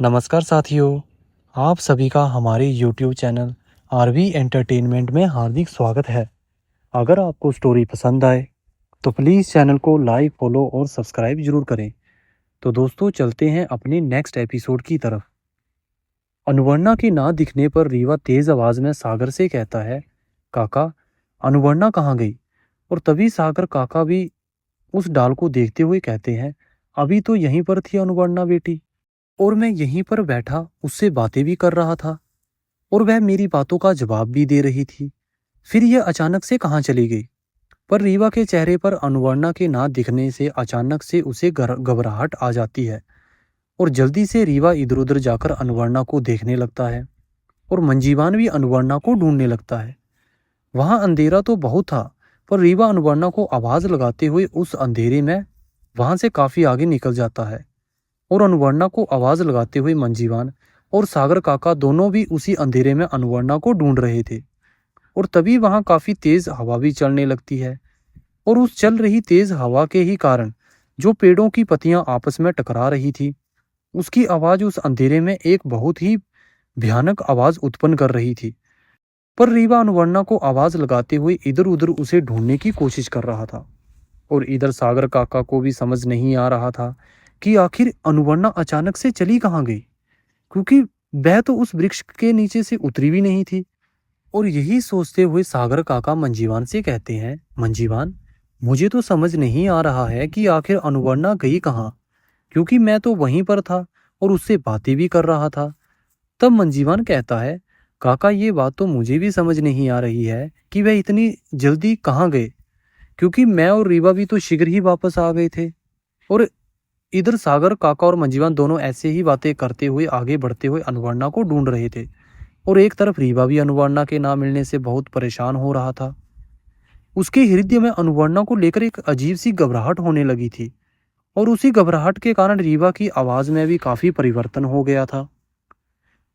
नमस्कार साथियों, आप सभी का हमारे YouTube चैनल आरवी एंटरटेनमेंट में हार्दिक स्वागत है। अगर आपको स्टोरी पसंद आए तो प्लीज़ चैनल को लाइक, फॉलो और सब्सक्राइब जरूर करें। तो दोस्तों चलते हैं अपने नेक्स्ट एपिसोड की तरफ। अनुवर्णा के ना दिखने पर रीवा तेज आवाज में सागर से कहता है, काका, अनुवर्णा कहाँ गई? और तभी सागर काका भी उस डाल को देखते हुए कहते हैं, अभी तो यहीं पर थी अनुवर्णा बेटी, और मैं यहीं पर बैठा उससे बातें भी कर रहा था और वह मेरी बातों का जवाब भी दे रही थी। फिर यह अचानक से कहाँ चली गई? पर रीवा के चेहरे पर अनुवर्णा के ना दिखने से अचानक से उसे घबराहट आ जाती है और जल्दी से रीवा इधर उधर जाकर अनुवर्णा को देखने लगता है और मंजीवान भी अनुवर्णा को ढूंढने लगता है। वहां अंधेरा तो बहुत था, पर रीवा अनुवर्णा को आवाज लगाते हुए उस अंधेरे में वहां से काफी आगे निकल जाता है और अनुवर्णा को आवाज लगाते हुए मंजीवान और सागर काका दोनों भी उसी अंधेरे में अनुवर्णा को ढूंढ रहे थे। और तभी वहां काफी तेज हवा भी चलने लगती है और उस चल रही तेज हवा के ही कारण जो पेड़ों की पत्तियां आपस में टकरा रही थी, उसकी आवाज उस अंधेरे में एक बहुत ही भयानक आवाज उत्पन्न कर रही थी। पर रीवा अनुवर्णा को आवाज लगाते हुए इधर उधर उसे ढूंढने की कोशिश कर रहा था और इधर सागर काका को भी समझ नहीं आ रहा था कि आखिर अनुवर्णा अचानक से चली कहाँ गई, क्योंकि वह तो उस वृक्ष के नीचे से उतरी भी नहीं थी। और यही सोचते हुए सागर काका मंजीवान से कहते हैं, मंजीवान, मुझे तो समझ नहीं आ रहा है कि आखिर अनुवर्णा गई कहाँ, क्योंकि मैं तो वहीं पर था और उससे बातें भी कर रहा था। तब मंजीवान कहता है, काका, ये बात तो मुझे भी समझ नहीं आ रही है कि वह इतनी जल्दी कहाँ गए, क्योंकि मैं और रीवा भी तो शीघ्र ही वापस आ गए थे। और इधर सागर काका और मंजीवान दोनों ऐसे ही बातें करते हुए आगे बढ़ते हुए अनुवर्णा को ढूंढ रहे थे और एक तरफ रीवा भी अनुवर्णा के ना मिलने से बहुत परेशान हो रहा था। उसके हृदय में अनुवर्णा को लेकर एक अजीब सी घबराहट होने लगी थी और उसी घबराहट के कारण रीवा की आवाज में भी काफी परिवर्तन हो गया था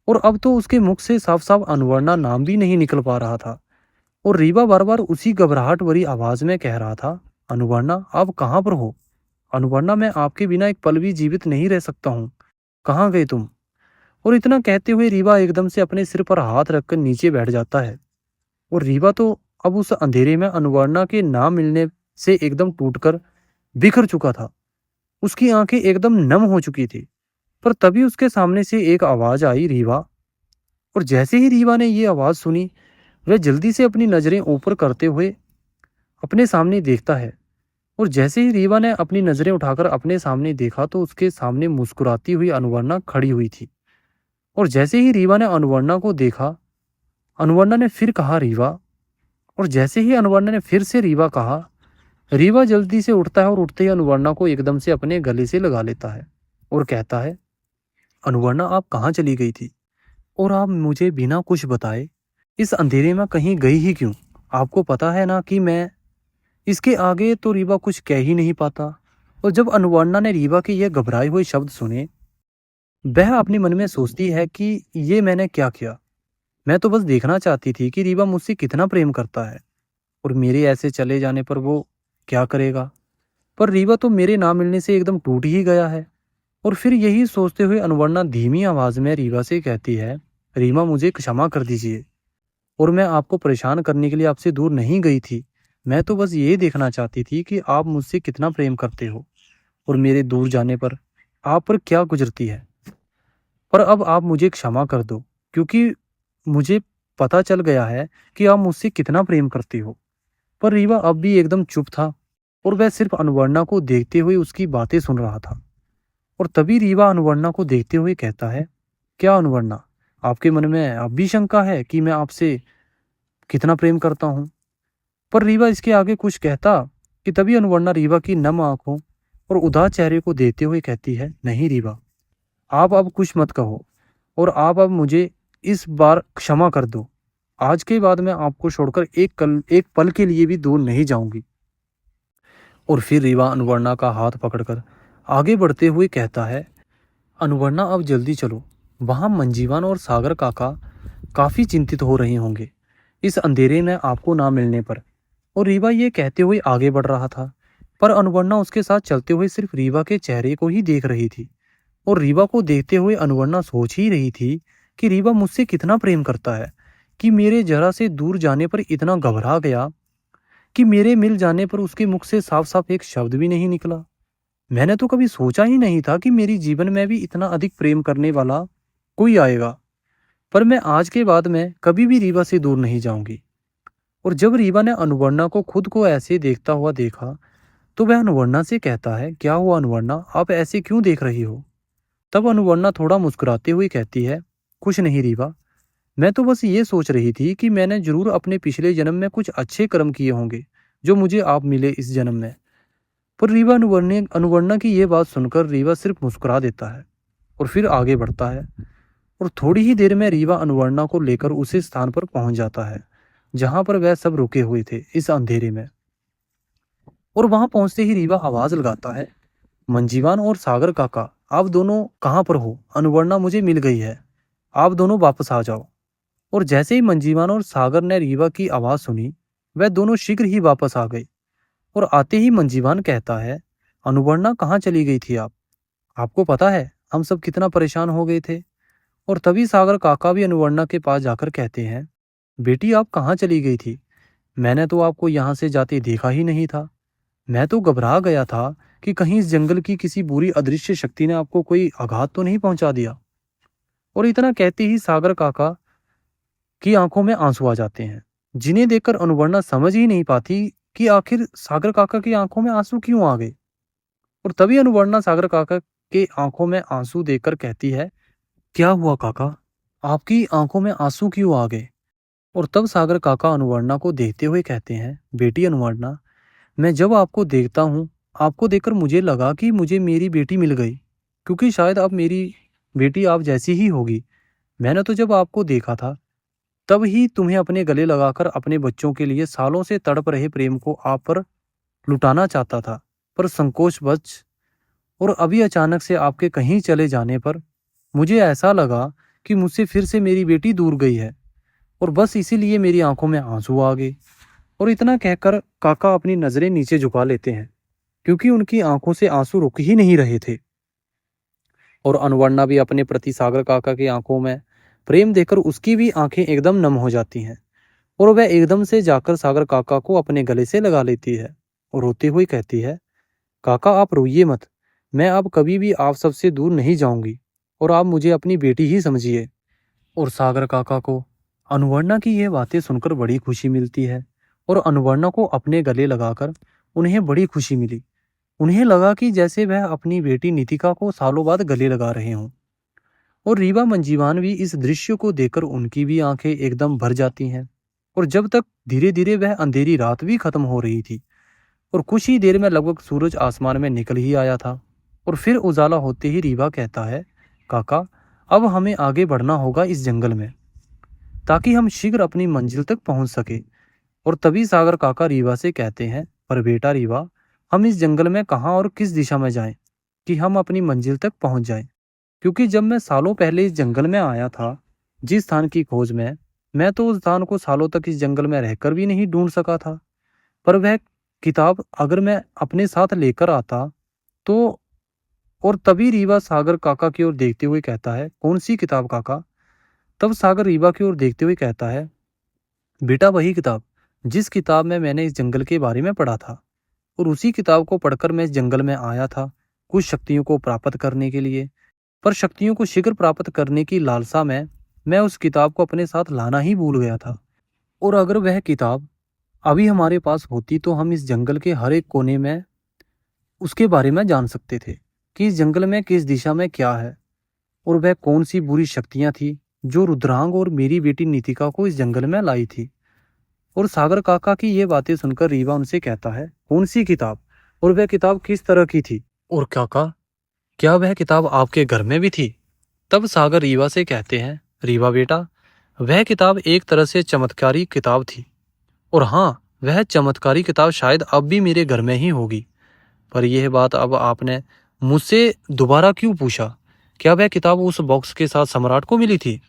और अब तो उसके मुख से साफ साफ अनुवर्णा नाम भी नहीं निकल पा रहा था और रीवा बार बार उसी घबराहट भरी आवाज में कह रहा था, अनुवर्णा, आप कहाँ पर हो? अनुवर्णा, मैं आपके बिना एक पल भी जीवित नहीं रह सकता हूँ, कहाँ गए तुम? और इतना कहते हुए रीवा एकदम से अपने सिर पर हाथ रखकर नीचे बैठ जाता है और रीवा तो अब उस अंधेरे में अनुवर्णा के ना मिलने से एकदम टूटकर बिखर चुका था। उसकी आंखें एकदम नम हो चुकी थी। पर तभी उसके सामने से एक आवाज आई, रीवा। और जैसे ही रीवा ने ये आवाज सुनी, वह जल्दी से अपनी नजरें ऊपर करते हुए अपने सामने देखता है और जैसे ही रीवा ने अपनी नजरें उठाकर अपने सामने देखा तो उसके सामने मुस्कुराती हुई अनुवर्णा खड़ी हुई थी। और जैसे ही रीवा ने अनुवर्णा को देखा, अनुवर्णा ने फिर कहा, रीवा। और जैसे ही अनुवर्णा ने फिर से रीवा कहा, रीवा जल्दी से उठता है और उठते ही अनुवर्णा को एकदम से अपने गले से लगा लेता है और कहता है, अनुवर्णा, आप कहाँ चली गई थी और आप मुझे बिना कुछ बताए इस अंधेरे में कहीं गई ही क्यों? आपको पता है ना कि मैं इसके आगे तो रीवा कुछ कह ही नहीं पाता। और जब अनुवर्णा ने रीवा के ये घबराए हुए शब्द सुने, वह अपने मन में सोचती है कि ये मैंने क्या किया। मैं तो बस देखना चाहती थी कि रीवा मुझसे कितना प्रेम करता है और मेरे ऐसे चले जाने पर वो क्या करेगा। पर रीवा तो मेरे ना मिलने से एकदम टूट ही गया है। और फिर यही सोचते हुए अनुवर्णा धीमी आवाज में रीवा से कहती है, रीमा, मुझे क्षमा कर दीजिए और मैं आपको परेशान करने के लिए आपसे दूर नहीं गई थी। मैं तो बस ये देखना चाहती थी कि आप मुझसे कितना प्रेम करते हो और मेरे दूर जाने पर आप पर क्या गुजरती है। पर अब आप मुझे क्षमा कर दो, क्योंकि मुझे पता चल गया है कि आप मुझसे कितना प्रेम करती हो। पर रीवा अब भी एकदम चुप था और वह सिर्फ अनुवर्णा को देखते हुए उसकी बातें सुन रहा था। और तभी रीवा अनुवर्णा को देखते हुए कहता है, क्या अनुवर्णा, आपके मन में अब भी शंका है कि मैं आपसे कितना प्रेम करता हूँ? पर रीवा इसके आगे कुछ कहता कि तभी अनुवर्णा रीवा की नम आंखों और उदास चेहरे को देखते हुए कहती है, नहीं रीवा, आप अब कुछ मत कहो और आप अब मुझे इस बार क्षमा कर दो। आज के बाद मैं आपको छोड़कर एक पल के लिए भी दूर नहीं जाऊंगी। और फिर रीवा अनुवर्णा का हाथ पकड़कर आगे बढ़ते हुए कहता है, अनुवर्णा, अब जल्दी चलो, वहां मंजीवान और सागर काका काफी चिंतित हो रहे होंगे इस अंधेरे में आपको ना मिलने पर। और रीवा ये कहते हुए आगे बढ़ रहा था, पर अनुवर्णा उसके साथ चलते हुए सिर्फ रीवा के चेहरे को ही देख रही थी और रीवा को देखते हुए अनुवर्णा सोच ही रही थी कि रीवा मुझसे कितना प्रेम करता है कि मेरे जरा से दूर जाने पर इतना घबरा गया कि मेरे मिल जाने पर उसके मुख से साफ साफ एक शब्द भी नहीं निकला। मैंने तो कभी सोचा ही नहीं था कि मेरी जीवन में भी इतना अधिक प्रेम करने वाला कोई आएगा। पर मैं आज के बाद में कभी भी रीवा से दूर नहीं जाऊंगी। और जब रीवा ने अनुवर्णा को खुद को ऐसे देखता हुआ देखा तो वह अनुवर्णा से कहता है, क्या हुआ अनुवर्णा, आप ऐसे क्यों देख रही हो? तब अनुवर्णा थोड़ा मुस्कुराते हुए कहती है, कुछ नहीं रीवा, मैं तो बस ये सोच रही थी कि मैंने जरूर अपने पिछले जन्म में कुछ अच्छे कर्म किए होंगे जो मुझे आप मिले इस जन्म में। पर रीवा अनुवर्णा की ये बात सुनकर रीवा सिर्फ मुस्कुरा देता है और फिर आगे बढ़ता है। और थोड़ी ही देर में रीवा अनुवर्णा को लेकर उसी स्थान पर पहुंच जाता है जहां पर वह सब रुके हुए थे इस अंधेरे में। और वहां पहुंचते ही रीवा आवाज लगाता है, मंजीवान और सागर काका, आप दोनों कहाँ पर हो? अनुवर्णा मुझे मिल गई है, आप दोनों वापस आ जाओ। और जैसे ही मंजीवान और सागर ने रीवा की आवाज सुनी, वह दोनों शीघ्र ही वापस आ गए। और आते ही मंजीवान कहता है, अनुवर्णा कहाँ चली गई थी आप? आपको पता है हम सब कितना परेशान हो गए थे। और तभी सागर काका भी अनुवर्णा के पास जाकर कहते हैं, बेटी आप कहाँ चली गई थी? मैंने तो आपको यहाँ से जाते देखा ही नहीं था। मैं तो घबरा गया था कि कहीं इस जंगल की किसी बुरी अदृश्य शक्ति ने आपको कोई आघात तो नहीं पहुंचा दिया। और इतना कहते ही सागर काका की आंखों में आंसू आ जाते हैं, जिन्हें देखकर अनुवर्णा समझ ही नहीं पाती कि आखिर सागर काका की आंखों में आंसू क्यों आ गए। और तभी अनुवर्णा सागर काका के आंखों में आंसू देखकर कहती है, क्या हुआ काका, आपकी आंखों में आंसू क्यों आ गए? और तब सागर काका अनुवर्णा को देखते हुए कहते हैं, बेटी अनुवर्णा, मैं जब आपको देखता हूँ, आपको देखकर मुझे लगा कि मुझे मेरी बेटी मिल गई, क्योंकि शायद अब मेरी बेटी आप जैसी ही होगी। मैंने तो जब आपको देखा था तब ही तुम्हें अपने गले लगाकर अपने बच्चों के लिए सालों से तड़प रहे प्रेम को आप पर लुटाना चाहता था, पर संकोचवश और अभी अचानक से आपके कहीं चले जाने पर मुझे ऐसा लगा कि मुझसे फिर से मेरी बेटी दूर गई है, और बस इसीलिए मेरी आंखों में आंसू आ गए। और इतना कहकर काका अपनी नजरें नीचे झुका लेते हैं, क्योंकि उनकी आंखों से आंसू रुक ही नहीं रहे थे। और अनुवर्णा भी अपने प्रति सागर काका की आंखों में प्रेम देखकर उसकी भी आंखें एकदम नम हो जाती हैं, और वह एकदम से जाकर सागर काका को अपने गले से लगा लेती है और रोती हुई कहती है, काका आप रोइए मत, मैं अब कभी भी आप सबसे दूर नहीं जाऊंगी और आप मुझे अपनी बेटी ही समझिए। और सागर काका को अनुवर्णा की ये बातें सुनकर बड़ी खुशी मिलती है, और अनुवर्णा को अपने गले लगाकर उन्हें बड़ी खुशी मिली। उन्हें लगा कि जैसे वह अपनी बेटी नितिका को सालों बाद गले लगा रहे हों। और रीवा मंजीवान भी इस दृश्य को देखकर उनकी भी आंखें एकदम भर जाती हैं। और जब तक धीरे धीरे वह अंधेरी रात भी खत्म हो रही थी और कुछ ही देर में लगभग सूरज आसमान में निकल ही आया था, और फिर उजाला होते ही रीवा कहता है, काका अब हमें आगे बढ़ना होगा इस जंगल में, ताकि हम शीघ्र अपनी मंजिल तक पहुंच सके। और तभी सागर काका रीवा से कहते हैं, पर बेटा रीवा, हम इस जंगल में कहाँ और किस दिशा में जाएं कि हम अपनी मंजिल तक पहुंच जाएं? क्योंकि जब मैं सालों पहले इस जंगल में आया था जिस स्थान की खोज में, मैं तो उस स्थान को सालों तक इस जंगल में रहकर भी नहीं ढूंढ सका था। पर वह किताब अगर मैं अपने साथ लेकर आता तो। और तभी रीवा सागर काका की ओर देखते हुए कहता है, कौन सी किताब काका? तब सागर रीवा की ओर देखते हुए कहता है, बेटा वही किताब जिस किताब में मैंने इस जंगल के बारे में पढ़ा था, और उसी किताब को पढ़कर मैं इस जंगल में आया था कुछ शक्तियों को प्राप्त करने के लिए। पर शक्तियों को शीघ्र प्राप्त करने की लालसा में मैं उस किताब को अपने साथ लाना ही भूल गया था। और अगर वह किताब अभी हमारे पास होती तो हम इस जंगल के हर एक कोने में उसके बारे में जान सकते थे कि इस जंगल में किस दिशा में क्या है, और वह कौन सी बुरी शक्तियां थी जो रुद्रांग और मेरी बेटी नीतिका को इस जंगल में लाई थी। और सागर काका की ये बातें सुनकर रीवा उनसे कहता है, कौन सी किताब, और वह किताब किस तरह की थी? और काका क्या वह किताब आपके घर में भी थी? तब सागर रीवा से कहते हैं, रीवा बेटा, वह किताब एक तरह से चमत्कारी किताब थी, और हाँ वह चमत्कारी किताब शायद अब भी मेरे घर में ही होगी। पर यह बात अब आपने मुझसे दोबारा क्यों पूछा? क्या वह किताब उस बॉक्स के साथ सम्राट को मिली थी?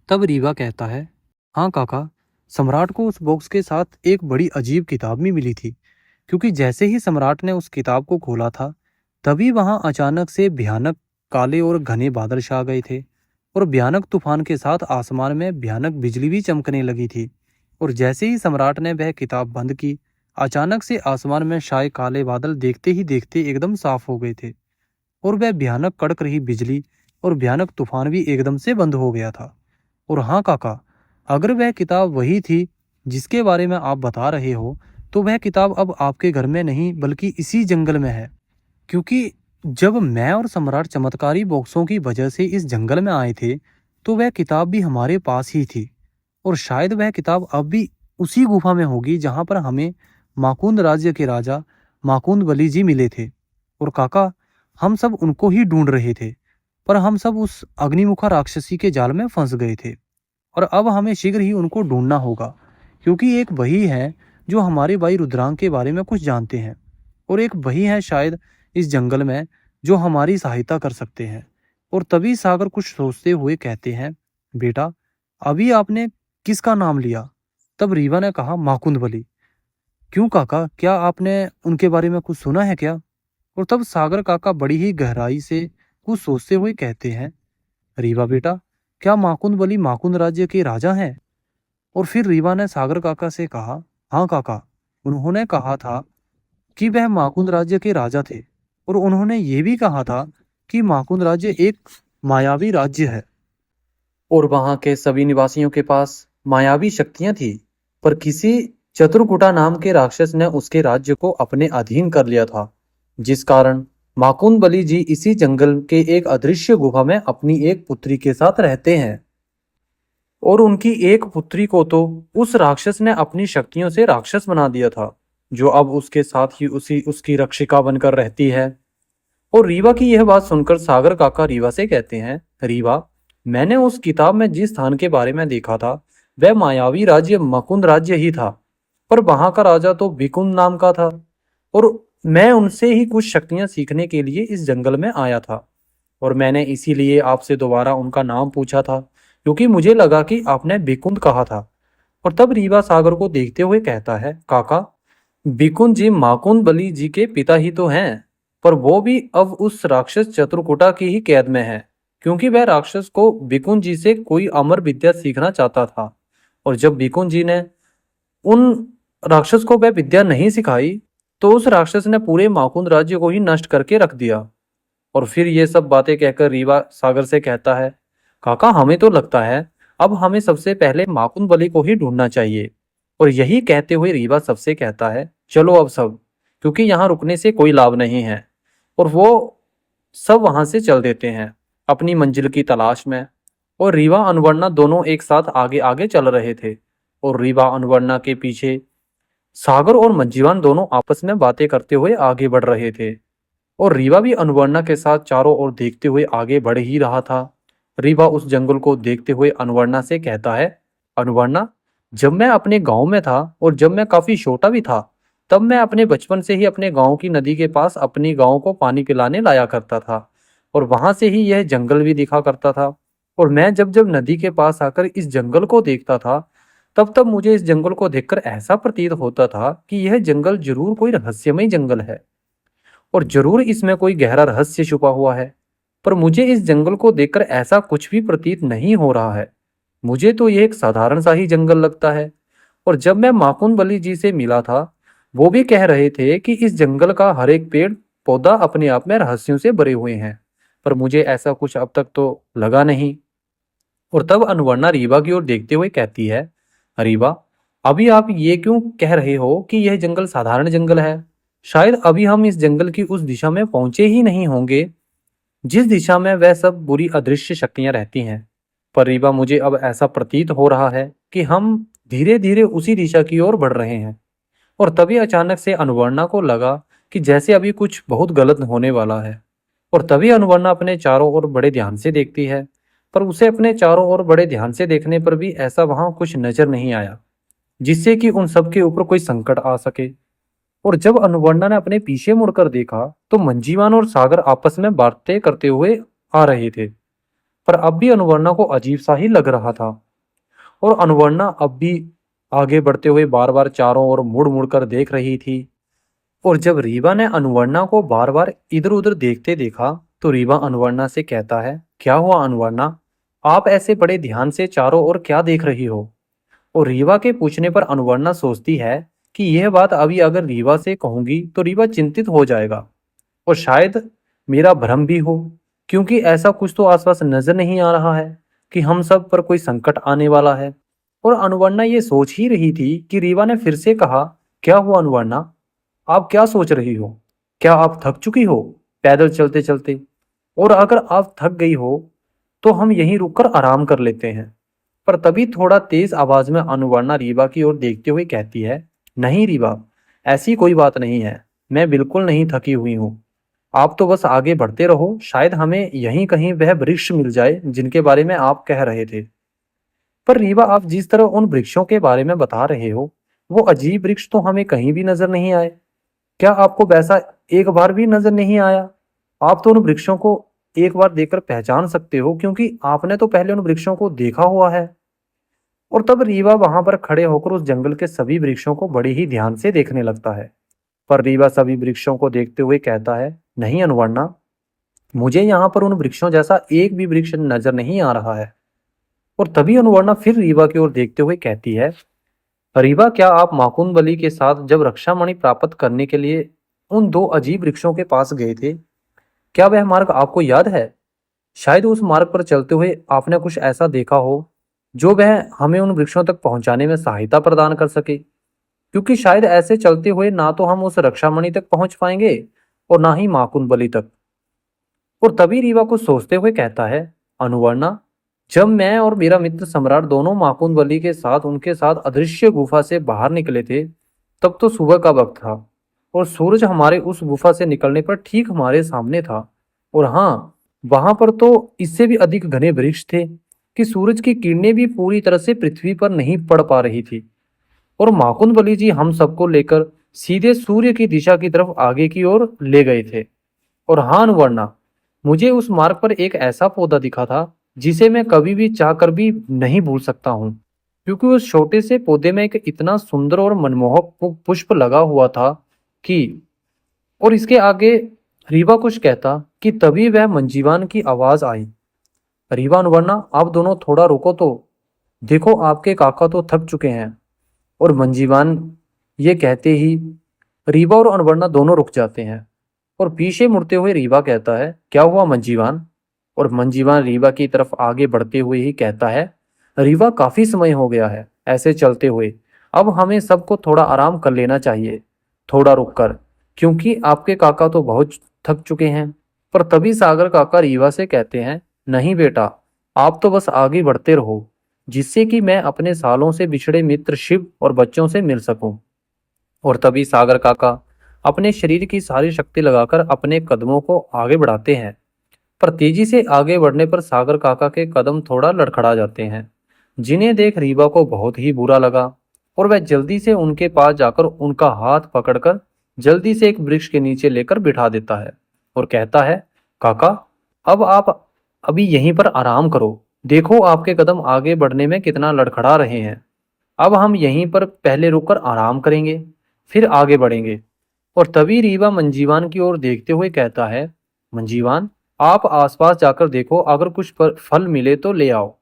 तब रीवा कहता है, हाँ काका, सम्राट को उस बॉक्स के साथ एक बड़ी अजीब किताब भी मिली थी, क्योंकि जैसे ही सम्राट ने उस किताब को खोला था तभी वहां अचानक से भयानक काले और घने बादल छा गए थे और भयानक तूफान के साथ आसमान में भयानक बिजली भी चमकने लगी थी। और जैसे ही सम्राट ने वह किताब बंद की, अचानक से आसमान में छाए काले बादल देखते ही देखते एकदम साफ हो गए थे और वह भयानक कड़क रही बिजली और भयानक तूफान भी एकदम से बंद हो गया था। और हाँ काका, अगर वह किताब वही थी जिसके बारे में आप बता रहे हो, तो वह किताब अब आपके घर में नहीं बल्कि इसी जंगल में है। क्योंकि जब मैं और सम्राट चमत्कारी बॉक्सों की वजह से इस जंगल में आए थे, तो वह किताब भी हमारे पास ही थी। और शायद वह किताब अब भी उसी गुफा में होगी जहां पर हमें माकुंद राज्य के राजा माकुंद बली जी मिले थे। और काका, हम सब उनको ही ढूंढ रहे थे, पर हम सब उस अग्निमुखा राक्षसी के जाल में फंस गए थे। और अब हमें शीघ्र ही उनको ढूंढना होगा, क्योंकि एक वही है जो हमारे भाई रुद्रांग के बारे में कुछ जानते हैं, और एक वही है शायद इस जंगल में जो हमारी सहायता कर सकते हैं। और तभी सागर कुछ सोचते हुए कहते हैं, बेटा, अभी आपने किसका नाम लिया? तब रीवा ने कहा, माकुंद बली। क्यों काका, क्या आपने उनके बारे में कुछ सुना है क्या? और तब सागर काका बड़ी ही गहराई से कुछ सोचते हुए कहते हैं, रीवा बेटा, क्या माकुंद बली माकुंद राज्य के राजा हैं? और फिर रीवा ने सागर काका से कहा, हाँ काका, उन्होंने कहा था कि वह माकुंद राज्य के राजा थे, और उन्होंने ये भी कहा था कि माकुंद राज्य एक मायावी राज्य है और वहां के सभी निवासियों के पास मायावी शक्तियां थी। पर किसी चतुरकुटा नाम के राक्षस ने उसके राज्य को अपने अधीन कर लिया था, जिस कारण माकुंद बली जी इसी जंगल के एक अदृश्य गुफा में अपनी एक पुत्री के साथ रहते हैं। और उनकी एक पुत्री को तो उस राक्षस ने अपनी शक्तियों से राक्षस बना दिया था, जो अब उसके साथ ही उसकी रक्षिका बनकर रहती है। और रीवा की यह बात सुनकर सागर काका रीवा से कहते हैं, रीवा, मैंने उस किताब में जिस स्थान के बारे में देखा था वह मायावी राज्य मकुंद राज्य ही था, पर वहां का राजा तो विकुंद नाम का था। और मैं उनसे ही कुछ शक्तियां सीखने के लिए इस जंगल में आया था, और मैंने इसीलिए आपसे दोबारा उनका नाम पूछा था, क्योंकि मुझे लगा कि आपने विकुंद कहा था। और तब रीवा सागर को देखते हुए कहता है, काका, विकुंद जी माकुंद बली जी के पिता ही तो हैं, पर वो भी अब उस राक्षस चतुरकुटा की ही कैद में है, क्योंकि वह राक्षस को विकुंद जी से कोई अमर विद्या सीखना चाहता था। और जब विकुंद जी ने उन राक्षस को वह विद्या नहीं सिखाई, तो उस राक्षस ने पूरे माकुंद राज्य को ही नष्ट करके रख दिया। और फिर ये सब बातें कहकर रीवा सागर से कहता है, काका, हमें तो लगता है अब हमें सबसे पहले माकुंद बली को ही ढूंढना चाहिए। और यही कहते हुए रीवा सबसे कहता है, चलो अब सब, क्योंकि यहाँ रुकने से कोई लाभ नहीं है। और वो सब वहां से चल देते हैं अपनी मंजिल की तलाश में। और रीवा अनवर्णा दोनों एक साथ आगे आगे चल रहे थे, और रीवा अनवर्णा के पीछे सागर और मंजीवान दोनों आपस में बातें करते हुए आगे बढ़ रहे थे। और रीवा भी अनवर्णा के साथ चारों ओर देखते हुए आगे बढ़ ही रहा था। रीवा उस जंगल को देखते हुए अनवर्णा से कहता है, अनवर्णा, जब मैं अपने गांव में था और जब मैं काफी छोटा भी था, तब मैं अपने बचपन से ही अपने गांव की नदी के पास अपनी गांव को पानी पिलाने लाया करता था, और वहां से ही यह जंगल भी दिखा करता था। और मैं जब जब नदी के पास आकर इस जंगल को देखता था, तब तब मुझे इस जंगल को देखकर ऐसा प्रतीत होता था कि यह जंगल जरूर कोई रहस्यमय जंगल है, और जरूर इसमें कोई गहरा रहस्य छुपा हुआ है। पर मुझे इस जंगल को देखकर ऐसा कुछ भी प्रतीत नहीं हो रहा है। मुझे तो यह एक साधारण सा ही जंगल लगता है। और जब मैं माकुंद बली जी से मिला था, वो भी कह रहे थे कि इस जंगल का हर एक पेड़ पौधा अपने आप में रहस्यों से भरे हुए हैं, पर मुझे ऐसा कुछ अब तक तो लगा नहीं। और तब अनवर्णा रीवा की ओर देखते हुए कहती है, रीवा, अभी आप ये क्यों कह रहे हो कि यह जंगल साधारण जंगल है? शायद अभी हम इस जंगल की उस दिशा में पहुंचे ही नहीं होंगे जिस दिशा में वह सब बुरी अदृश्य शक्तियां रहती हैं। पर रीवा, मुझे अब ऐसा प्रतीत हो रहा है कि हम धीरे धीरे उसी दिशा की ओर बढ़ रहे हैं। और तभी अचानक से अनुवर्णा को लगा कि जैसे अभी कुछ बहुत गलत होने वाला है। और तभी अनुवर्णा अपने चारों ओर बड़े ध्यान से देखती है, पर उसे अपने चारों ओर बड़े ध्यान से देखने पर भी ऐसा वहां कुछ नजर नहीं आया जिससे कि उन सबके ऊपर कोई संकट आ सके। और जब अनुवर्णा ने अपने पीछे मुड़कर देखा, तो मंजीवान और सागर आपस में बातें करते हुए आ रहे थे, पर अब भी अनुवर्णा को अजीब सा ही लग रहा था। और अनुवर्णा अब भी आगे बढ़ते हुए बार बार चारों ओर मुड़ मुड़ कर देख रही थी। और जब रीवा ने अनुवर्णा को बार बार इधर उधर देखते देखा, तो रीवा अनवर्णा से कहता है, क्या हुआ अनवर्णा, आप ऐसे बड़े ध्यान से चारों ओर क्या देख रही हो? और रीवा के पूछने पर अनवर्णा सोचती है कि यह बात अभी अगर रीवा से कहूंगी तो रीवा चिंतित हो जाएगा और शायद मेरा भ्रम भी हो, क्योंकि ऐसा कुछ तो आसपास नजर नहीं आ रहा है कि हम सब पर कोई संकट आने वाला है। और अनवर्णा ये सोच ही रही थी कि रीवा ने फिर से कहा, क्या हुआ अनवर्णा, आप क्या सोच रही हो? क्या आप थक चुकी हो पैदल चलते चलते? और अगर आप थक गई हो तो हम यहीं रुककर आराम कर लेते हैं। पर तभी थोड़ा तेज आवाज में अनवर्णा रीवा की ओर देखते हुए कहती है, नहीं रीवा, ऐसी कोई बात नहीं है, मैं बिल्कुल नहीं थकी हुई हूँ। आप तो बस आगे बढ़ते रहो, शायद हमें यहीं कहीं वह वृक्ष मिल जाए जिनके बारे में आप कह रहे थे। पर रीवा, आप जिस तरह उन वृक्षों के बारे में बता रहे हो, वो अजीब वृक्ष तो हमें कहीं भी नजर नहीं आए। क्या आपको वैसा एक बार भी नजर नहीं आया? आप तो उन वृक्षों को एक बार देखकर पहचान सकते हो, क्योंकि आपने तो पहले उन वृक्षों को देखा हुआ है। और तब रीवा वहां पर खड़े होकर उस जंगल के सभी वृक्षों को बड़े ही ध्यान से देखने लगता है। पर रीवा सभी वृक्षों को देखते हुए कहता है, नहीं अनवर्णा, मुझे यहाँ पर उन वृक्षों जैसा एक भी वृक्ष नजर नहीं आ रहा है। और तभी अनवर्णा फिर रीवा की ओर देखते हुए कहती है, रीवा, क्या आप माकुन बली के साथ जब रक्षामणि प्राप्त करने के लिए उन दो अजीब वृक्षों के पास गए थे, क्या वह मार्ग आपको याद है? शायद उस मार्ग पर चलते हुए आपने कुछ ऐसा देखा हो जो वह हमें उन वृक्षों तक पहुंचाने में सहायता प्रदान कर सके, क्योंकि शायद ऐसे चलते हुए ना तो हम उस रक्षामणि तक पहुंच पाएंगे और ना ही माकुन बली तक। और तभी रीवा को सोचते हुए कहता है, अनुवर्णा, जब मैं और मेरा मित्र सम्राट दोनों माकुन बली के साथ उनके साथ अदृश्य गुफा से बाहर निकले थे, तब तो सुबह का वक्त था और सूरज हमारे उस गुफा से निकलने पर ठीक हमारे सामने था। और हाँ, वहां पर तो इससे भी अधिक घने वृक्ष थे कि सूरज की किरणें भी पूरी तरह से पृथ्वी पर नहीं पड़ पा रही थी। और माकुन बली जी हम सबको लेकर सीधे सूर्य की दिशा की तरफ आगे की ओर ले गए थे। और हाँ अनुवर्णा, मुझे उस मार्ग पर एक ऐसा पौधा दिखा था जिसे मैं कभी भी चाहकर भी नहीं भूल सकता हूँ, क्योंकि उस छोटे से पौधे में एक इतना सुंदर और मनमोहक पुष्प लगा हुआ था कि, और इसके आगे रीवा कुछ कहता कि तभी वह मंजीवान की आवाज आई, रीवा अनुवर्णा, आप दोनों थोड़ा रुको तो, देखो आपके काका तो थक चुके हैं। और मंजीवान ये कहते ही रीवा और अनवर्णा दोनों रुक जाते हैं। और पीछे मुड़ते हुए रीवा कहता है, क्या हुआ मंजीवान? और मंजीवान रीवा की तरफ आगे बढ़ते हुए ही कहता है, रीवा, काफी समय हो गया है ऐसे चलते हुए, अब हमें सबको थोड़ा आराम कर लेना चाहिए, थोड़ा रुककर, क्योंकि आपके काका तो बहुत थक चुके हैं। पर तभी सागर काका रीवा से कहते हैं, नहीं बेटा, आप तो बस आगे बढ़ते रहो, जिससे कि मैं अपने सालों से बिछड़े मित्र शिव और बच्चों से मिल सकूं। और तभी सागर काका अपने शरीर की सारी शक्ति लगाकर अपने कदमों को आगे बढ़ाते हैं। पर तेजी से आगे बढ़ने पर सागर काका के कदम थोड़ा लड़खड़ा जाते हैं, जिन्हें देख रीवा को बहुत ही बुरा लगा। और वह जल्दी से उनके पास जाकर उनका हाथ पकड़कर जल्दी से एक वृक्ष के नीचे लेकर बिठा देता है और कहता है, काका, अब आप अभी यहीं पर आराम करो, देखो आपके कदम आगे बढ़ने में कितना लड़खड़ा रहे हैं। अब हम यहीं पर पहले रुककर आराम करेंगे, फिर आगे बढ़ेंगे। और तभी रीवा मंजीवान की ओर देखते हुए कहता है, मंजीवान, आप आसपास जाकर देखो, अगर कुछ फल मिले तो ले आओ।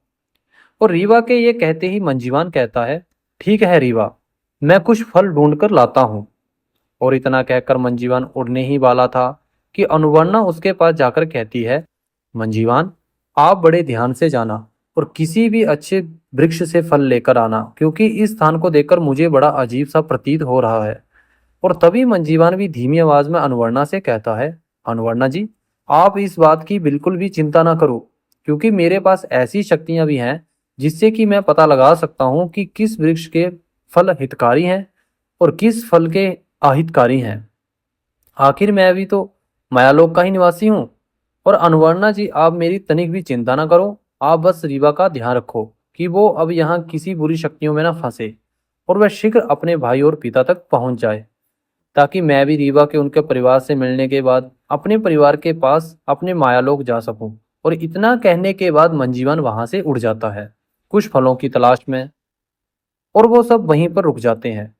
और रीवा के ये कहते ही मंजीवान कहता है, ठीक है रीवा, मैं कुछ फल ढूंढकर लाता हूँ। और इतना कहकर मंजीवान उड़ने ही वाला था कि अनुवर्णा उसके पास जाकर कहती है, मंजीवान, आप बड़े ध्यान से जाना और किसी भी अच्छे वृक्ष से फल लेकर आना, क्योंकि इस स्थान को देखकर मुझे बड़ा अजीब सा प्रतीत हो रहा है। और तभी मंजीवान भी धीमी आवाज में अनुवर्णा से कहता है, अनुवर्णा जी, आप इस बात की बिल्कुल भी चिंता ना करो, क्योंकि मेरे पास ऐसी शक्तियां भी हैं जिससे कि मैं पता लगा सकता हूँ कि किस वृक्ष के फल हितकारी हैं और किस फल के अहितकारी हैं। आखिर मैं भी तो मायालोक का ही निवासी हूँ। और अनुवर्णा जी, आप मेरी तनिक भी चिंता ना करो, आप बस रीवा का ध्यान रखो कि वो अब यहाँ किसी बुरी शक्तियों में ना फंसे और वह शीघ्र अपने भाई और पिता तक पहुंच जाए, ताकि मैं भी रीवा के उनके परिवार से मिलने के बाद अपने परिवार के पास अपने मायालोक जा सकूं। और इतना कहने के बाद मंजीवन वहां से उड़ जाता है कुछ फलों की तलाश में, और वो सब वहीं पर रुक जाते हैं।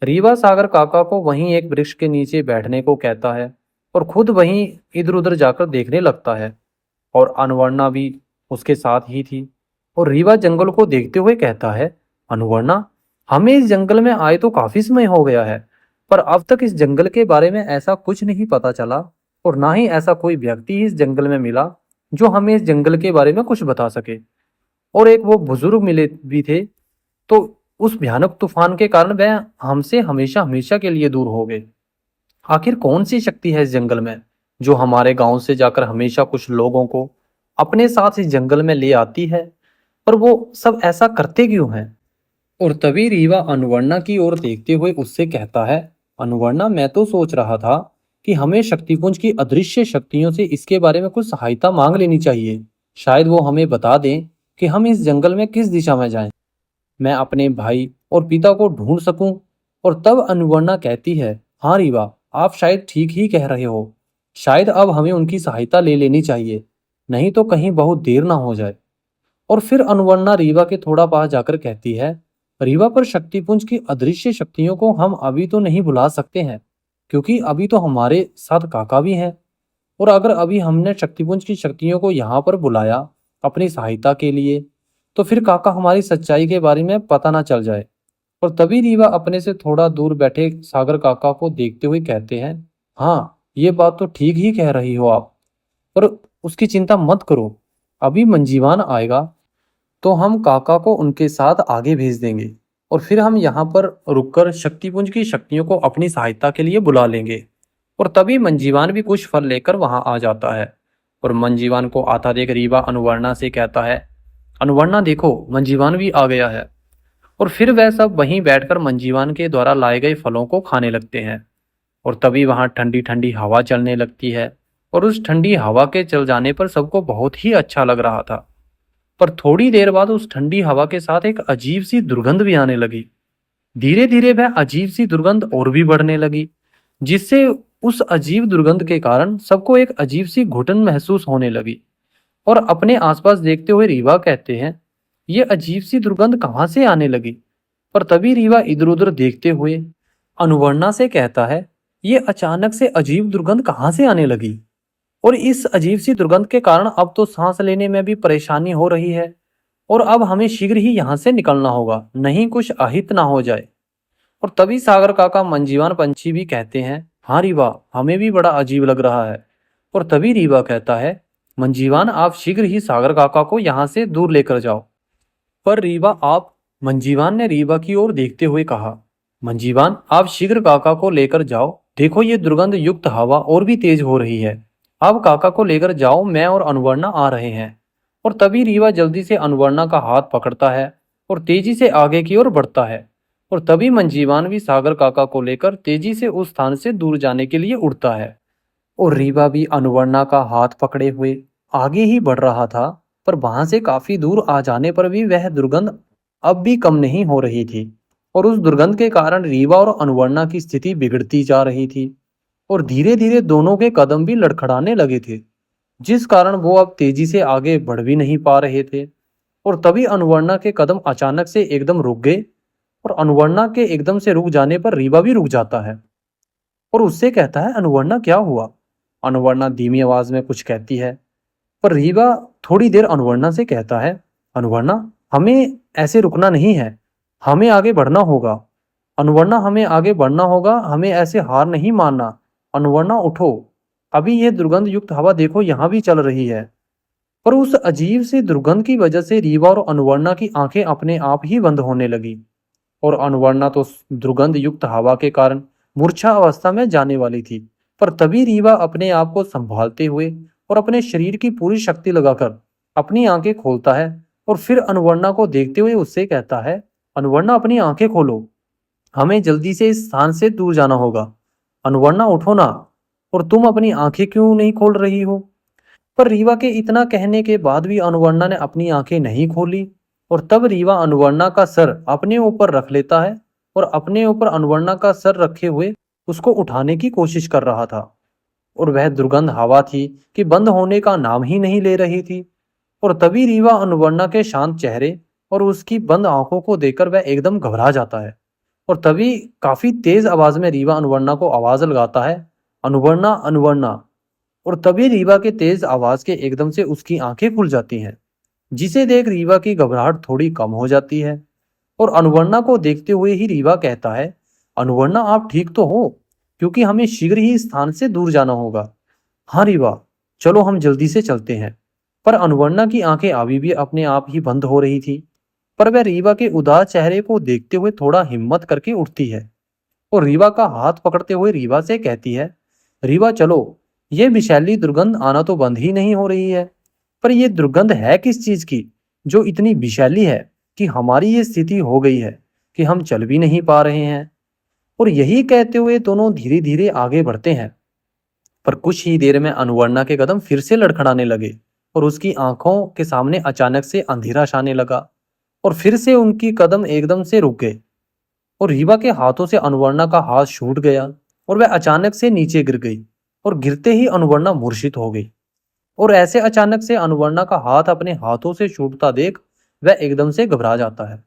रीवा सागर काका को वहीं एक वृक्ष के नीचे बैठने को कहता है और खुद वहीं इधर उधर जाकर देखने लगता है। और अनुवर्णा भी उसके साथ ही थी। और रीवा जंगल को देखते हुए कहता है, अनुवर्णा, हमें इस जंगल में आए तो काफी समय हो गया है, पर अब तक इस जंगल के बारे में ऐसा कुछ नहीं पता चला, और ना ही ऐसा कोई व्यक्ति इस जंगल में मिला जो हमें इस जंगल के बारे में कुछ बता सके। और एक वो बुजुर्ग मिले भी थे, तो उस भयानक तूफान के कारण वह हमसे हमेशा हमेशा के लिए दूर हो गए। आखिर कौन सी शक्ति है इस जंगल में जो हमारे गांव से जाकर हमेशा कुछ लोगों को अपने साथ इस जंगल में ले आती है, पर वो सब ऐसा करते क्यों हैं? और तभी रीवा अनुवर्णा की ओर देखते हुए उससे कहता है, अनुवर्णा, मैं तो सोच रहा था कि हमें शक्तिपुंज की अदृश्य शक्तियों से इसके बारे में कुछ सहायता मांग लेनी चाहिए। शायद वो हमें बता दें कि हम इस जंगल में किस दिशा में जाएं। मैं अपने भाई और पिता को ढूंढ सकूं। और तब अनुवर्णा कहती है, हाँ रीवा, आप शायद ठीक ही कह रहे हो। शायद अब हमें उनकी सहायता ले लेनी चाहिए, नहीं तो कहीं बहुत देर ना हो जाए। और फिर अनुवर्णा रीवा के थोड़ा पास जाकर कहती है, रीवा, पर शक्तिपुंज की अदृश्य शक्तियों को हम अभी तो नहीं बुला सकते हैं, क्योंकि अभी तो हमारे साथ काका भी हैं। और अगर अभी हमने शक्तिपुंज की शक्तियों को यहाँ पर बुलाया अपनी सहायता के लिए, तो फिर काका हमारी सच्चाई के बारे में पता ना चल जाए। और तभी रीवा अपने से थोड़ा दूर बैठे सागर काका को देखते हुए कहते हैं, हाँ, ये बात तो ठीक ही कह रही हो आप, पर उसकी चिंता मत करो। अभी मंजीवान आएगा तो हम काका को उनके साथ आगे भेज देंगे, और फिर हम यहाँ पर रुककर शक्तिपुंज की शक्तियों को अपनी सहायता के लिए बुला लेंगे। और तभी मंजीवान भी कुछ फल लेकर वहां आ जाता है। और मंजीवान को आता देख रीवा अनुवर्णा से कहता है, अनुवर्णा देखो, मंजीवान भी आ गया है। और फिर वह सब वहीं बैठकर मंजीवान के द्वारा लाए गए फलों को खाने लगते हैं। और तभी वहां ठंडी ठंडी हवा चलने लगती है। और उस ठंडी हवा के चल जाने पर सबको बहुत ही अच्छा लग रहा था। पर थोड़ी देर बाद उस ठंडी हवा के साथ एक अजीब सी दुर्गंध भी आने लगी। धीरे धीरे वह अजीब सी दुर्गंध और भी बढ़ने लगी, जिससे उस अजीब दुर्गंध के कारण सबको एक अजीब सी घुटन महसूस होने लगी। और अपने आसपास देखते हुए रीवा कहते हैं, ये अजीब सी दुर्गंध कहाँ से आने लगी? पर तभी रीवा इधर उधर देखते हुए अनुवर्णा से कहता है, ये अचानक से अजीब दुर्गंध कहाँ से आने लगी? और इस अजीब सी दुर्गंध के कारण अब तो सांस लेने में भी परेशानी हो रही है, और अब हमें शीघ्र ही यहाँ से निकलना होगा, नहीं कुछ अहित ना हो जाए। और तभी सागर काका मंजीवान पंछी भी कहते हैं, हाँ रीवा, हमें भी बड़ा अजीब लग रहा है। और तभी रीवा कहता है, मंजीवान, आप शीघ्र ही सागर काका को यहाँ से दूर लेकर जाओ। पर रीवा आप मंजीवान ने रीवा की ओर देखते हुए कहा, मंजीवान, आप शीघ्र काका को लेकर जाओ। देखो, ये दुर्गंध युक्त हवा और भी तेज हो रही है। आप काका को लेकर जाओ, मैं और अनुवर्णा आ रहे हैं। और तभी रीवा जल्दी से अनुवर्णा का हाथ पकड़ता है और तेजी से आगे की ओर बढ़ता है। और तभी मंजीवान भी सागर काका को लेकर तेजी से उस स्थान से दूर जाने के लिए उड़ता है। और रीवा भी अनुवर्णा का हाथ पकड़े हुए आगे ही बढ़ रहा था, पर वहां से काफी दूर आ जाने पर भी वह दुर्गंध अब भी कम नहीं हो रही थी। और उस दुर्गंध के कारण रीवा और अनुवर्णा की स्थिति बिगड़ती जा रही थी। और धीरे धीरे दोनों के कदम भी लड़खड़ाने लगे थे, जिस कारण वो अब तेजी से आगे बढ़ भी नहीं पा रहे थे। और तभी अनुवर्णा के कदम अचानक से एकदम रुक गए। और अनुवर्णा के एकदम से रुक जाने पर रीवा भी रुक जाता है और उससे कहता है, अनुवर्णा, क्या हुआ? अनुवर्णा धीमी आवाज में कुछ कहती है, पर रीवा थोड़ी देर अनुवर्णा से कहता है, अनुवर्णा, हमें ऐसे रुकना नहीं है, हमें आगे बढ़ना होगा। अनुवर्णा, हमें आगे बढ़ना होगा, हमें ऐसे हार नहीं मानना। अनुवर्णा, उठो, अभी यह दुर्गंध युक्त हवा देखो यहाँ भी चल रही है। पर उस अजीब से दुर्गंध की वजह से रीवा और अनुवर्णा की आंखें अपने आप ही बंद होने लगी। और अनुवर्णा तो दुर्गंध युक्त हवा के कारण मूर्छा अवस्था में जाने वाली थी। पर तभी रीवा अपने आप को संभालते हुए और अपने शरीर की पूरी शक्ति लगाकर अपनी आंखें खोलता है। और फिर अनुवर्णा को देखते हुए उससे कहता है, अनुवर्णा, अपनी आंखें खोलो, हमें जल्दी से इस स्थान से दूर जाना होगा। अनुवर्णा, उठो ना, और तुम अपनी आंखें क्यों नहीं खोल रही हो? पर रीवा के इतना कहने के बाद भी अनुवर्णा ने अपनी आंखें नहीं खोली। और तब रीवा अनुवर्णा का सर अपने ऊपर रख लेता है और अपने ऊपर अनुवर्णा का सर रखे हुए उसको उठाने की कोशिश कर रहा था। और वह दुर्गंध हवा थी कि बंद होने का नाम ही नहीं ले रही थी। और तभी रीवा अनुवर्णा के शांत चेहरे और उसकी बंद आंखों को देखकर वह एकदम घबरा जाता है। और तभी काफी तेज आवाज में रीवा अनुवर्णा को आवाज लगाता है, अनुवर्णा अनुवर्णा। और तभी रीवा के तेज आवाज के एकदम से उसकी आंखें खुल जाती हैं, जिसे देख रीवा की घबराहट थोड़ी कम हो जाती है। और अनुवर्णा को देखते हुए ही रीवा कहता है, अनुवर्णा आप ठीक तो हो? क्योंकि हमें शीघ्र ही इस स्थान से दूर जाना होगा। हाँ रीवा, चलो हम जल्दी से चलते हैं। पर अनुवर्णा की आंखें अभी भी अपने आप ही बंद हो रही थी। पर वह रीवा के उदास चेहरे को देखते हुए थोड़ा हिम्मत करके उठती है और रीवा का हाथ पकड़ते हुए रीवा से कहती है, रीवा चलो, ये विषैली दुर्गंध आना तो बंद ही नहीं हो रही है। पर यह दुर्गंध है किस चीज की जो इतनी विषैली है कि हमारी ये स्थिति हो गई है कि हम चल भी नहीं पा रहे हैं। और यही कहते हुए दोनों धीरे धीरे आगे बढ़ते हैं। पर कुछ ही देर में अनुवर्णा के कदम फिर से लड़खड़ाने लगे और उसकी आंखों के सामने अचानक से अंधेरा छाने लगा और फिर से उनकी कदम एकदम से रुक गए और रीवा के हाथों से अनुवर्णा का हाथ छूट गया और वह अचानक से नीचे गिर गई और गिरते ही अनुवर्णा मूर्छित हो गई। और ऐसे अचानक से अनुवर्णा का हाथ अपने हाथों से छूटता देख वह एकदम से घबरा जाता है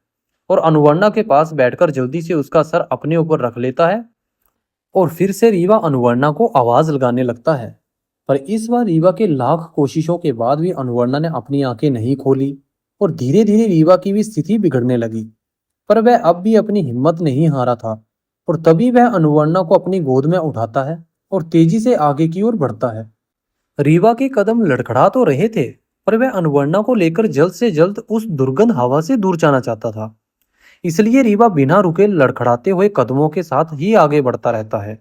और अनुवर्णा के पास बैठकर जल्दी से उसका सर अपने ऊपर रख लेता है और फिर से रीवा अनुवर्णा को आवाज लगाने लगता है। पर इस बार रीवा के लाख कोशिशों के बाद भी अनुवर्णा ने अपनी आंखें नहीं खोली और धीरे धीरे रीवा की भी स्थिति बिगड़ने लगी। पर वह अब भी अपनी हिम्मत नहीं हारा था और तभी वह अनुवर्णा को अपनी गोद में उठाता है और तेजी से आगे की ओर बढ़ता है। रीवा के कदम लड़खड़ा तो रहे थे, पर वह अनुवर्णा को लेकर जल्द से जल्द उस दुर्गंध हवा से दूर जाना चाहता था। इसलिए रीवा बिना रुके लड़खड़ाते हुए कदमों के साथ ही आगे बढ़ता रहता है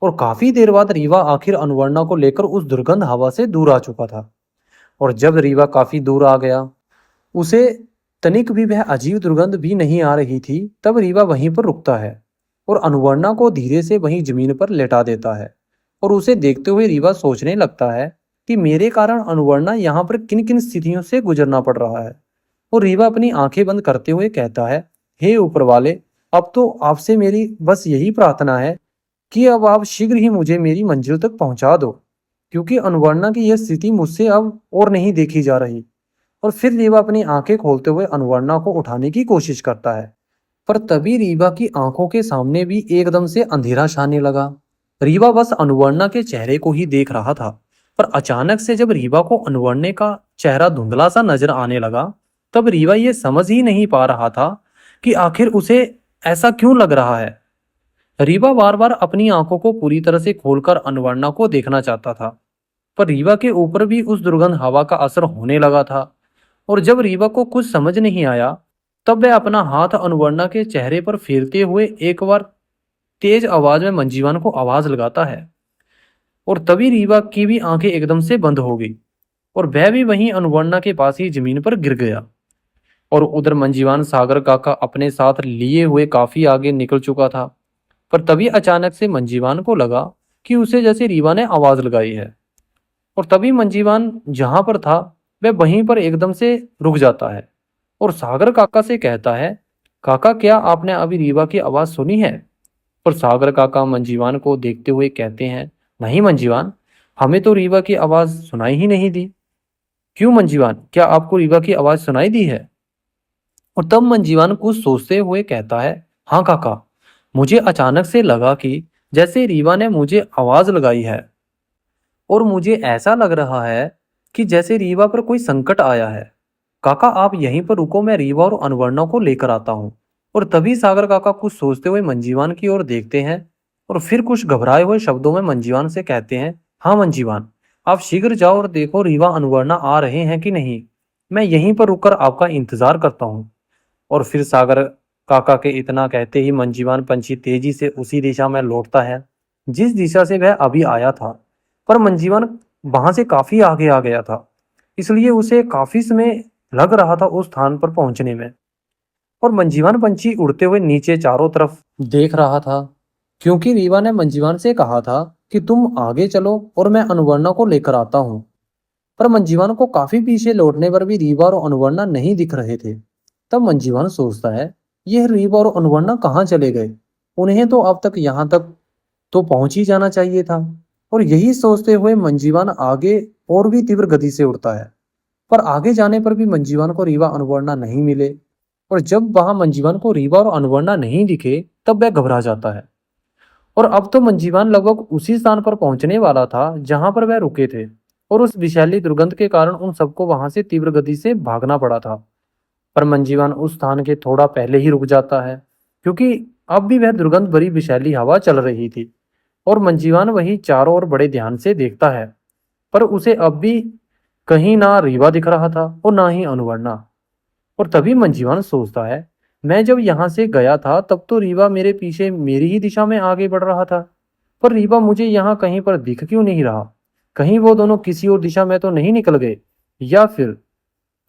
और काफी देर बाद रीवा आखिर अनुवर्णा को लेकर उस दुर्गंध हवा से दूर आ चुका था। और जब रीवा काफी दूर आ गया, उसे तनिक भी वह अजीब दुर्गंध भी नहीं आ रही थी, तब रीवा वहीं पर रुकता है और अनुवर्णा को धीरे से वहीं जमीन पर लेटा देता है। और उसे देखते हुए रीवा सोचने लगता है कि मेरे कारण अनुवर्णा यहाँ पर किन किन स्थितियों से गुजरना पड़ रहा है। और रीवा अपनी आंखें बंद करते हुए कहता है, हे ऊपर वाले, अब तो आपसे मेरी बस यही प्रार्थना है कि अब आप शीघ्र ही मुझे मेरी मंजिल तक पहुंचा दो, क्योंकि अनुवर्णा की यह स्थिति मुझसे अब और नहीं देखी जा रही। और फिर रीवा अपनी आंखें खोलते हुए अनुवर्णा को उठाने की कोशिश करता है, पर तभी रीवा की आंखों के सामने भी एकदम से अंधेरा छाने लगा। रीवा बस अनुवर्णा के चेहरे को ही देख रहा था, पर अचानक से जब रीवा को अनुवर्णा का चेहरा धुंधला सा नजर आने लगा, तब रीवा ये समझ ही नहीं पा रहा था कि आखिर उसे ऐसा क्यों लग रहा है। रीवा बार बार अपनी आंखों को पूरी तरह से खोलकर अनुवर्णा को देखना चाहता था, पर रीवा के ऊपर भी उस दुर्गंध हवा का असर होने लगा था। और जब रीवा को कुछ समझ नहीं आया, तब वह अपना हाथ अनुवर्णा के चेहरे पर फेरते हुए एक बार तेज आवाज में मंजीवान को आवाज लगाता है। और तभी रीवा की भी आंखें एकदम से बंद हो गई और वह भी वहीं अनुवर्णा के पास ही जमीन पर गिर गया। और उधर मंजीवान सागर काका अपने साथ लिए हुए काफी आगे निकल चुका था, पर तभी अचानक से मंजीवान को लगा कि उसे जैसे रीवा ने आवाज लगाई है। और तभी मंजीवान जहां पर था वह वहीं पर एकदम से रुक जाता है और सागर काका से कहता है, काका क्या आपने अभी रीवा की आवाज सुनी है? और सागर काका मंजीवान को देखते हुए कहते हैं, नहीं मंजीवान, हमें तो रीवा की आवाज सुनाई ही नहीं दी। क्यों मंजीवान, क्या आपको रीवा की आवाज सुनाई दी है? और तब मंजीवान कुछ सोचते हुए कहता है, हाँ काका, मुझे अचानक से लगा कि जैसे रीवा ने मुझे आवाज लगाई है और मुझे ऐसा लग रहा है कि जैसे रीवा पर कोई संकट आया है। काका आप यहीं पर रुको, मैं रीवा और अनुवर्णा को लेकर आता हूँ। और तभी सागर काका कुछ सोचते हुए मंजीवान की ओर देखते हैं और फिर कुछ घबराए हुए शब्दों में मंजीवान से कहते हैं, हाँ मंजीवान, आप शीघ्र जाओ और देखो रीवा अनुवर्णा आ रहे हैं कि नहीं। मैं यहीं पर रुककर आपका इंतजार करता हूँ। और फिर सागर काका के इतना कहते ही मंजीवान पंछी तेजी से उसी दिशा में लौटता है जिस दिशा से वह अभी आया था। पर मंजीवान वहां से काफी आगे आ गया था, इसलिए उसे काफी समय लग रहा था उस स्थान पर पहुंचने में। और मंजीवान पंछी उड़ते हुए नीचे चारों तरफ देख रहा था, क्योंकि रीवा ने मंजीवान से कहा था कि तुम आगे चलो और मैं अनुवर्णा को लेकर आता हूँ। पर मंजीवान को काफी पीछे लौटने पर भी रीवा और अनुवर्णा नहीं दिख रहे थे। तब मंजीवान सोचता है, यह रीवा और अनुवर्णा कहाँ चले गए? उन्हें तो अब तक यहाँ तक तो पहुंच ही जाना चाहिए था। और यही सोचते हुए मंजीवान आगे और भी तीव्र गति से उड़ता है, पर आगे जाने पर भी मंजीवान को रीवा अनुवर्णा नहीं मिले। और जब वहां मंजीवान को रीवा और अनुवर्णा नहीं दिखे, तब वह घबरा जाता है और अब तो मंजीवान लगभग उसी स्थान पर पहुंचने वाला था जहां पर वह रुके थे, और उस विषैली दुर्गंध के कारण उन सबको वहां से तीव्र गति से भागना पड़ा था। पर मंजीवान उस स्थान के थोड़ा पहले ही रुक जाता है, क्योंकि अब भी वह दुर्गंध भरी विषैली हवा चल रही थी। और मंजीवान वही चारों ओर बड़े ध्यान से देखता है, पर उसे अब भी कहीं ना रीवा दिख रहा था और ना ही अनुवर्णा। और तभी मंजीवान सोचता है, मैं जब यहाँ से गया था तब तो रीवा मेरे पीछे मेरी ही दिशा में आगे बढ़ रहा था, पर रीवा मुझे यहाँ कहीं पर दिख क्यों नहीं रहा? कहीं वो दोनों किसी और दिशा में तो नहीं निकल गए? या फिर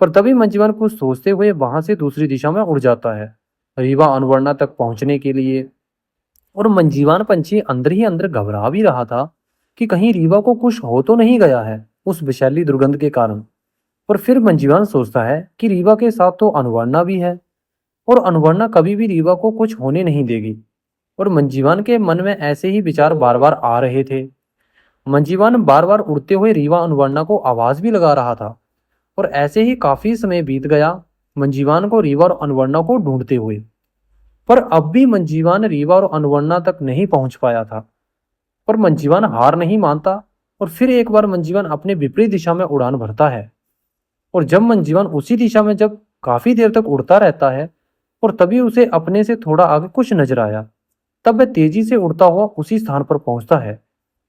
पर तभी मंजीवान कुछ सोचते हुए वहां से दूसरी दिशा में उड़ जाता है, रीवा अनुवर्णा तक पहुंचने के लिए। और मंजीवान पंछी अंदर ही अंदर घबरा भी रहा था कि कहीं रीवा को कुछ हो तो नहीं गया है उस विषैली दुर्गंध के कारण। पर फिर मंजीवान सोचता है कि रीवा के साथ तो अनुवर्णा भी है, और अनुवर्णा कभी भी रीवा को कुछ होने नहीं देगी। और मंजीवान के मन में ऐसे ही विचार बार बार आ रहे थे। मंजीवान बार बार उड़ते हुए रीवा अनुवर्णा को आवाज भी लगा रहा था, और ऐसे ही काफी समय बीत गया मंजीवान को रीवा और अनुवर्णा को ढूंढते हुए। पर अब भी मंजीवान रीवा और अनुवर्णा तक नहीं पहुंच पाया था। पर मंजीवान हार नहीं मानता, और फिर एक बार मंजीवान अपने विपरीत दिशा में उड़ान भरता है। और जब मंजीवान उसी दिशा में जब काफी देर तक उड़ता रहता है, और तभी उसे अपने से थोड़ा आगे कुछ नजर आया। तब वह तेजी से उड़ता हुआ उसी स्थान पर पहुंचता है।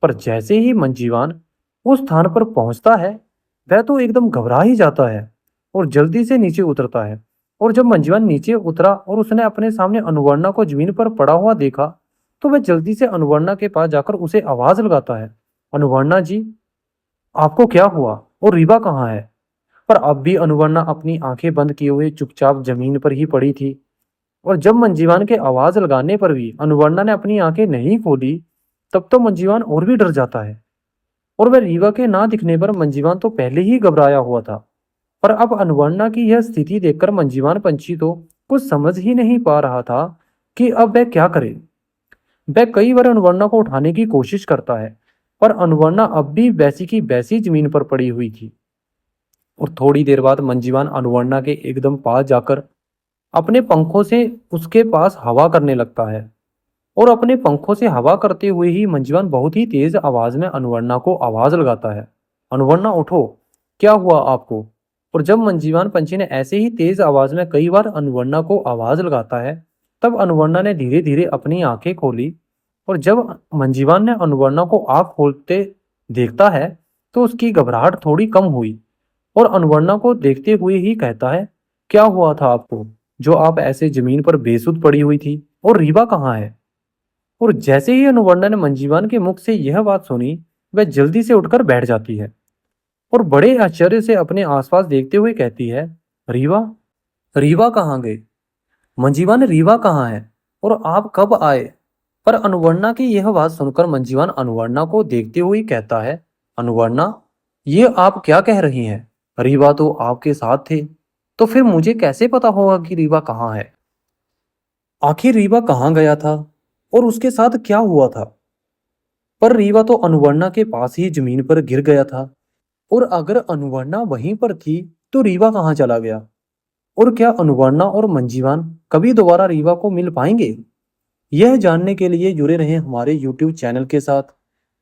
पर जैसे ही मंजीवान उस स्थान पर पहुंचता है, वह तो एकदम घबरा ही जाता है और जल्दी से नीचे उतरता है। और जब मंजीवान नीचे उतरा और उसने अपने सामने अनुवर्णा को जमीन पर पड़ा हुआ देखा, तो वह जल्दी से अनुवर्णा के पास जाकर उसे आवाज लगाता है, अनुवर्णा जी, आपको क्या हुआ और रीवा कहाँ है? पर अब भी अनुवर्णा अपनी आंखें बंद किए हुए चुपचाप जमीन पर ही पड़ी थी। और जब मंजीवान के आवाज लगाने पर भी अनुवर्णा ने अपनी आंखें नहीं खोली, तब तो मंजीवान और भी डर जाता है। और वह रीवा के ना दिखने पर मंजीवान तो पहले ही घबराया हुआ था, पर अब अनुवर्णा की यह स्थिति देखकर मंजीवान पंछी तो कुछ समझ ही नहीं पा रहा था कि अब वह क्या करे। वह कई बार अनुवर्णा को उठाने की कोशिश करता है, पर अनुवर्णा अब भी वैसी की वैसी जमीन पर पड़ी हुई थी। और थोड़ी देर बाद मंजीवान अनुवर्णा के एकदम पास जाकर अपने पंखों से उसके पास हवा करने लगता है। और अपने पंखों से हवा करते हुए ही मंजीवान बहुत ही तेज आवाज में अनुवर्णा को आवाज लगाता है, अनुवर्णा उठो, क्या हुआ आपको? और जब मंजीवान पंछी ने ऐसे ही तेज आवाज में कई बार अनुवर्णा को आवाज लगाता है, तब अनुवर्णा ने धीरे धीरे अपनी आंखें खोली। और जब मंजीवान ने अनुवर्णा को आंख खोलते देखता है, तो उसकी घबराहट थोड़ी कम हुई, और अनुवर्णा को देखते हुए ही कहता है, क्या हुआ था आपको जो आप ऐसे जमीन पर बेसुध पड़ी हुई थी, और रीवा कहाँ है? और जैसे ही अनुवर्णा ने मंजीवान के मुख से यह बात सुनी, वह जल्दी से उठकर बैठ जाती है और बड़े आश्चर्य से अपने आसपास देखते हुए कहती है, रीवा, रीवा कहाँ गए? मंजीवान, रीवा कहाँ है और आप कब आए? पर अनुवर्णा की यह बात सुनकर मंजीवान अनुवर्णा को देखते हुए कहता है, अनुवर्णा, ये आप क्या कह रही हैं? रीवा तो आपके साथ थे, तो फिर मुझे कैसे पता होगा कि रीवा कहाँ है? आखिर रीवा कहाँ गया था और उसके साथ क्या हुआ था? पर रीवा तो अनुवर्णा के पास ही जमीन पर गिर गया था, और अगर अनुवर्णा वहीं पर थी तो रीवा कहाँ चला गया? और क्या अनुवर्णा और मंजीवान कभी दोबारा रीवा को मिल पाएंगे? यह जानने के लिए जुड़े रहें हमारे YouTube चैनल के साथ।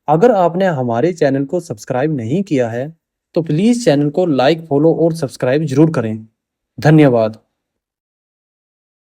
अगर आपने हमारे चैनल को सब्सक्राइब नहीं किया है, तो प्लीज़ चैनल को लाइक, फॉलो और सब्सक्राइब जरूर करें। धन्यवाद।